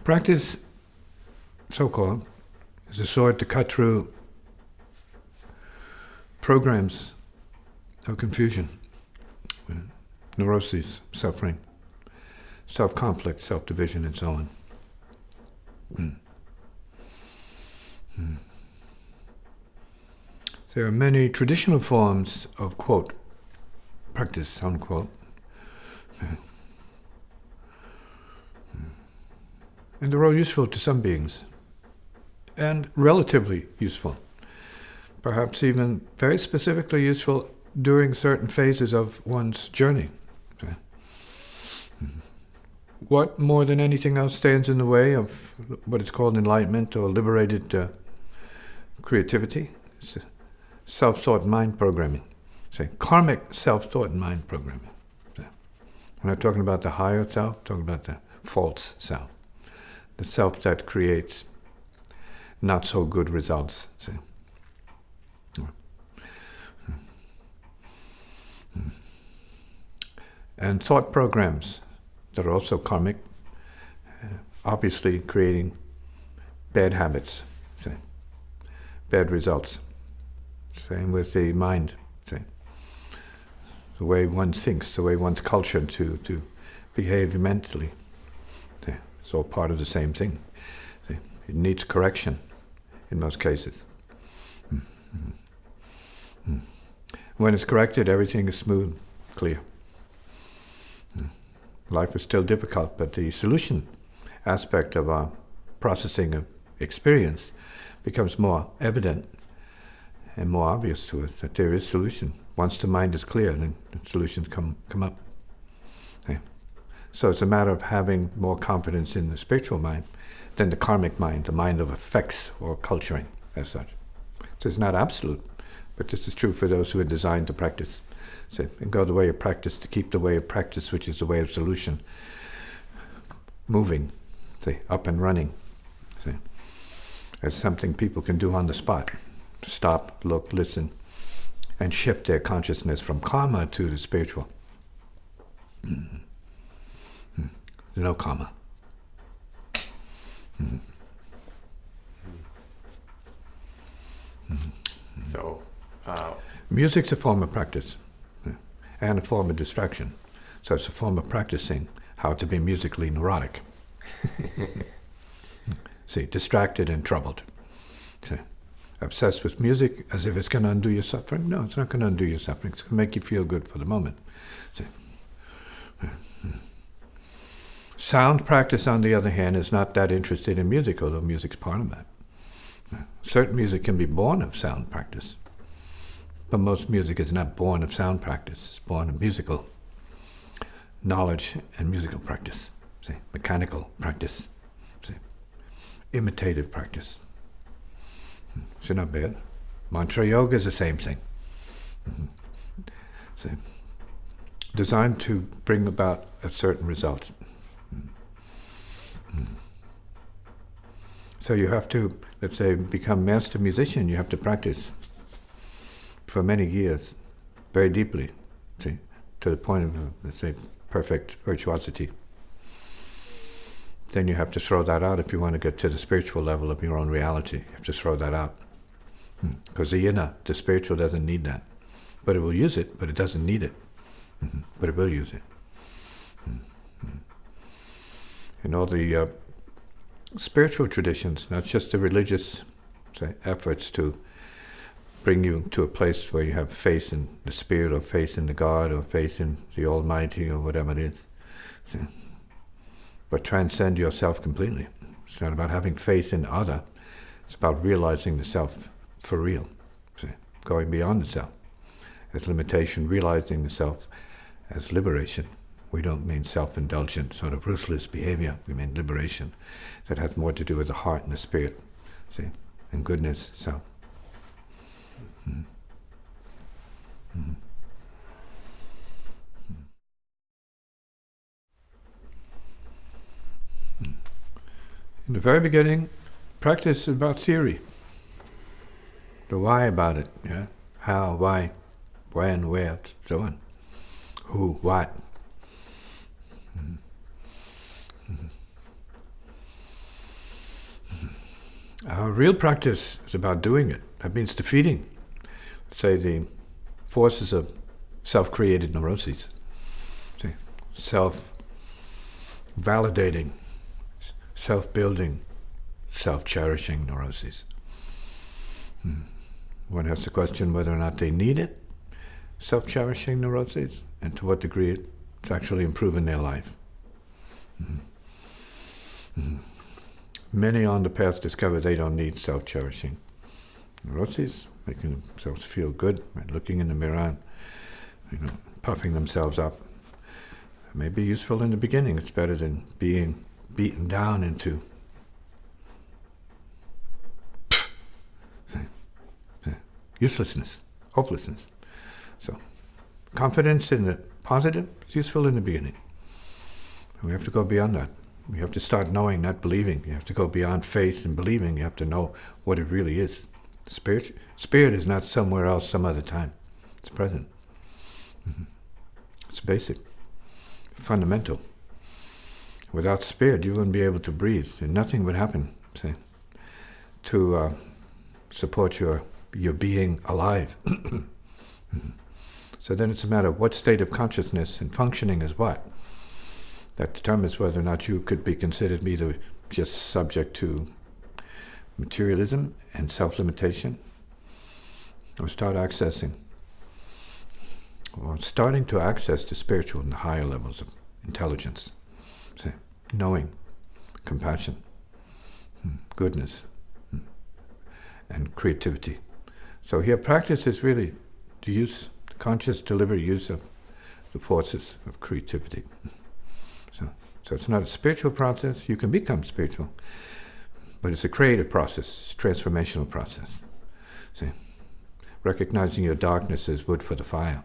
Practice, so-called, is a sword to cut through programs of confusion, neuroses, suffering, self-conflict, self-division, and so on. There are many traditional forms of, quote, practice, unquote. And they're all useful to some beings, and relatively useful. Perhaps even very specifically useful during certain phases of one's journey. What more than anything else stands in the way of what is called enlightenment or liberated creativity? It's self-thought mind programming. Say karmic self-thought and mind programming. I'm not talking about the higher self, I'm talking about the false self. The self that creates not so good results. See? And thought programs that are also karmic, obviously creating bad habits, say, bad results. Same with the mind, say, the way one thinks, the way one's cultured to behave mentally. Say, it's all part of the same thing. See, it needs correction in most cases. When it's corrected, everything is smooth, clear. Life is still difficult, but the solution aspect of our processing of experience becomes more evident and more obvious to us that there is solution. Once the mind is clear, then the solutions come up. Okay. So it's a matter of having more confidence in the spiritual mind than the karmic mind, the mind of effects or culturing as such. So it's not absolute, but this is true for those who are designed to practice. So, and go the way of practice to keep the way of practice, which is the way of solution, moving, say, up and running, say, as something people can do on the spot. Stop, look, listen, and shift their consciousness from karma to the spiritual. There's no karma. So, music's a form of practice. And a form of distraction. So it's a form of practicing how to be musically neurotic. See, distracted and troubled. See, obsessed with music as if it's going to undo your suffering. No, it's not going to undo your suffering. It's going to make you feel good for the moment. See. Sound practice, on the other hand, is not that interested in music, although music's part of that. Certain music can be born of sound practice. But most music is not born of sound practice. It's born of musical knowledge and musical practice. See, mechanical practice. See, imitative practice. So not bad. Mantra yoga is the same thing. See, designed to bring about a certain result. So you have to, let's say, become master musician. You have to practice for many years, very deeply, see, to the point of, let's say, perfect virtuosity. Then you have to throw that out if you want to get to the spiritual level of your own reality. You have to throw that out. Because the inner, the spiritual doesn't need that. But it will use it, but it doesn't need it. But it will use it. In all the spiritual traditions, not just the religious, say, efforts to bring you to a place where you have faith in the Spirit or faith in the God or faith in the Almighty or whatever it is. See? But transcend yourself completely. It's not about having faith in other. It's about realizing the self for real. See? Going beyond the self as limitation, realizing the self as liberation. We don't mean self-indulgent, sort of ruthless behavior. We mean liberation that has more to do with the heart and the spirit. See? And goodness, self. In the very beginning, practice is about theory. The why about it, yeah? How, why, when, where, so on. Who, what. Real practice is about doing it. That means defeating, say, the forces of self-created neuroses. See, self-validating, self-building, self-cherishing neuroses. One has to question whether or not they need it, self-cherishing neuroses, and to what degree it's actually improving their life. Many on the path discover they don't need self-cherishing neuroses, making themselves feel good, right? Looking in the mirror and puffing themselves up. It may be useful in the beginning. It's better than being beaten down into uselessness, hopelessness. So, confidence in the positive is useful in the beginning. We have to go beyond that. We have to start knowing, not believing. You have to go beyond faith and believing. You have to know what it really is. Spirit is not somewhere else some other time. It's present. It's basic, fundamental. Without spirit, you wouldn't be able to breathe, and nothing would happen, say, to support your being alive. So then it's a matter of what state of consciousness and functioning is what. That determines whether or not you could be considered either just subject to materialism and self-limitation, or starting to access the spiritual and the higher levels of intelligence, say, knowing, compassion, goodness, and creativity. So here practice is really the conscious, deliberate use of the forces of creativity. So it's not a spiritual process. You can become spiritual, but it's a creative process, it's a transformational process. See, recognizing your darkness as wood for the fire,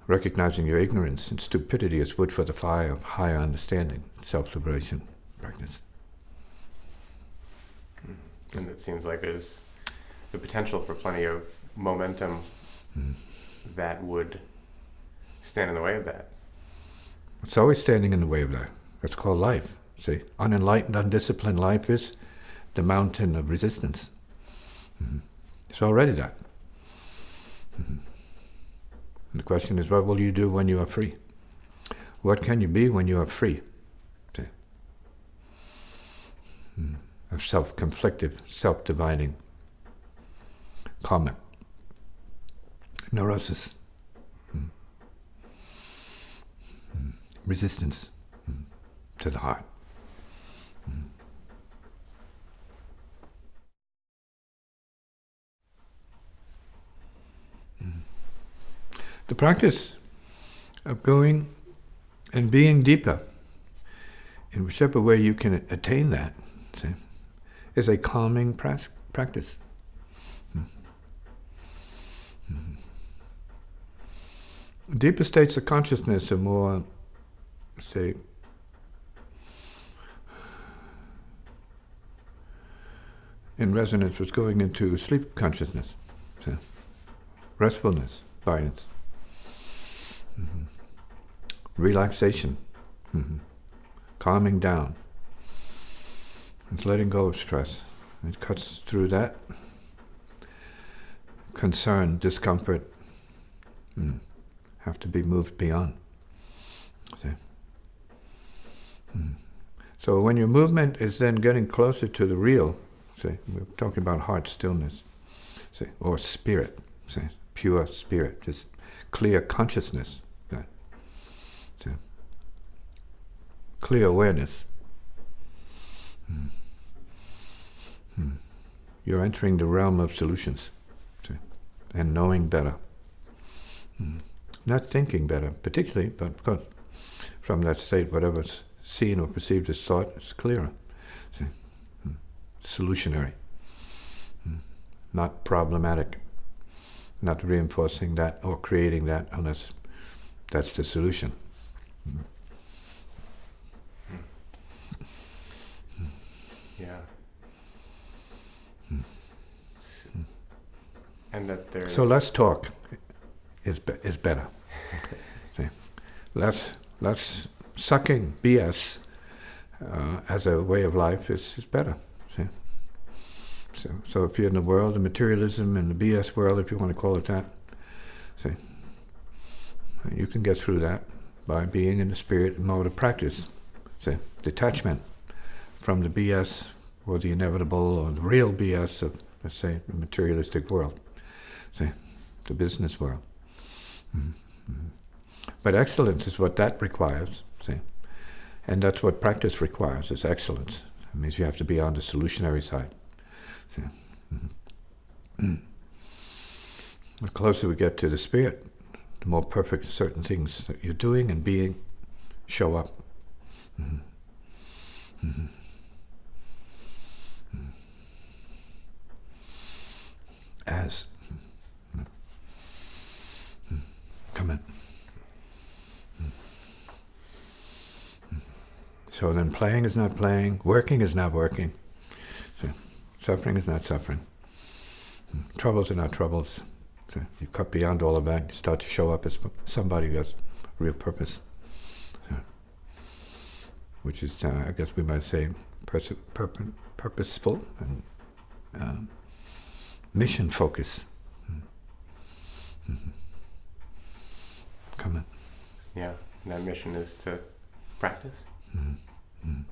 recognizing your ignorance and stupidity as wood for the fire of higher understanding, self-liberation practice. And it seems like there's the potential for plenty of momentum that would stand in the way of that. It's always standing in the way of that. That's called life. See, unenlightened, undisciplined life is the mountain of resistance. It's already that. And the question is, what will you do when you are free? What can you be when you are free? See? Of self-conflictive, self-dividing karma, neurosis, resistance to the heart. The practice of going and being deeper, in whichever way you can attain that, see, is a calming practice. Deeper states of consciousness are more, say, in resonance with going into sleep consciousness, so restfulness, guidance, relaxation, calming down. It's letting go of stress. It cuts through that concern, discomfort, have to be moved beyond. See? So when your movement is then getting closer to the real, say, we're talking about heart stillness, say, or spirit, say, pure spirit, just clear consciousness, say, clear awareness. You're entering the realm of solutions, see, and knowing better. Not thinking better, particularly, but because from that state, whatever's seen or perceived as thought is clearer. See? Solutionary. Not problematic. Not reinforcing that or creating that unless that's the solution. Yeah. And that there's... So less talk is better. See? Less sucking BS as a way of life is better. See? So if you're in the world, the materialism and the BS world, if you want to call it that, see, you can get through that by being in the spirit mode of practice. See, detachment from the BS or the inevitable or the real BS of, let's say, the materialistic world. See, the business world. Mm-hmm. But excellence is what that requires, see. And that's what practice requires, is excellence. It means you have to be on the solutionary side. See. Mm-hmm. The closer we get to the spirit, the more perfect certain things that you're doing and being show up. Mm-hmm. Mm-hmm. Mm-hmm. As. Mm-hmm. Come in. So then playing is not playing, working is not working, so suffering is not suffering, troubles are not troubles. So you cut beyond all of that, you start to show up as somebody who has real purpose, so, which is, I guess we might say, purposeful and mission focus. Mm-hmm. Come on. Yeah, and that mission is to practice. Mm-hmm. Mm-hmm.